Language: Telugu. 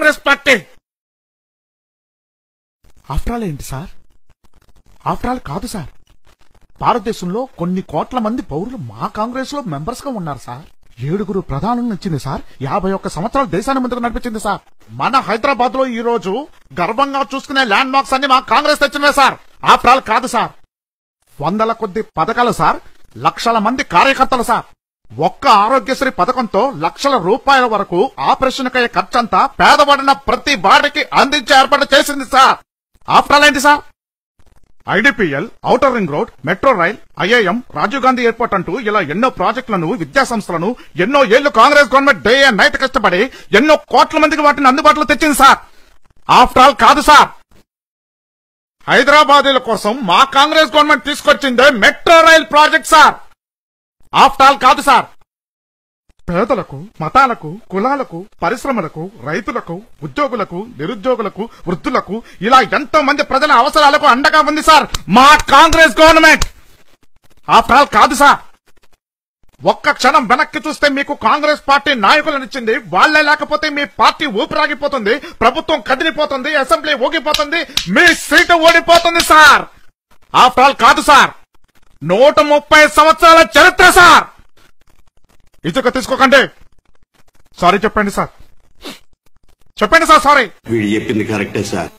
కాంగ్రెస్ పార్టీ. ఆఫ్టర్ ఆల్ ఏంటి సార్? ఆఫ్టర్ ఆల్ కాదు సార్, భారతదేశంలో కొన్ని కోట్ల మంది పౌరులు మా కాంగ్రెస్ లో మెంబర్స్ గా ఉన్నారు సార్. 7 ప్రధానులు నచ్చింది సార్. 51 సంవత్సరాలు దేశాన్ని ముందుకు నడిపించింది సార్. మన హైదరాబాద్ లో ఈ రోజు గర్వంగా చూసుకునే ల్యాండ్ మార్క్స్ అన్ని మా కాంగ్రెస్ తెచ్చినవే సార్. ఆఫ్టర్ ఆల్ కాదు సార్, వందల కొద్ది పథకాలు సార్, లక్షల మంది కార్యకర్తలు సార్. ఒక్క ఆరోగ్యశ్రీ పథకంతో లక్షల రూపాయల వరకు ఆపరేషన్ కయ్యే ఖర్చంతా పేదవాడిన ప్రతి వాడికి అందించే ఏర్పాటు చేసింది సార్. ఆఫ్టర్ ఆల్ ఏంటి sir? IDPL, outer ring road, metro rail, IIM, Rajiv Gandhi airport అంటూ ఇలా ఎన్నో ప్రాజెక్టులను, విద్యా సంస్థలను ఎన్నో ఏళ్లు Congress government day and night కష్టపడి ఎన్నో కోట్ల మందికి వాటిని అందుబాటులో తెచ్చింది సార్. ఆఫ్టర్ ఆల్ కాదు సార్, హైదరాబాదీల కోసం మా కాంగ్రెస్ గవర్నమెంట్ తీసుకొచ్చిందే metro rail project sir. After all కాదు సార్, పేదలకు, మతాలకు, కులాలకు, పరిశ్రమలకు, రైతులకు, ఉద్యోగులకు, నిరుద్యోగులకు, వృద్ధులకు ఇలా ఎంతో మంది ప్రజల అవసరాలకు అండగా ఉంది సార్ మా కాంగ్రెస్ గవర్నమెంట్. ఆఫ్టర్ ఆల్ కాదు సార్, ఒక్క క్షణం వెనక్కి చూస్తే మీకు కాంగ్రెస్ పార్టీ నాయకులనిచ్చింది వాళ్లే లేకపోతే మీ పార్టీ ఊపిరాగిపోతుంది, ప్రభుత్వం కదిలిపోతుంది, అసెంబ్లీ ఊగిపోతుంది, మీ సీటు ఓడిపోతుంది సార్. ఆఫ్టర్ ఆల్ కాదు సార్, 130 సంవత్సరాల చరిత్ర సార్. ఇసుక తీసుకోకండి, సారీ చెప్పండి సార్, చెప్పండి సార్, సారీ. వీడు చెప్పింది కరెక్టే సార్.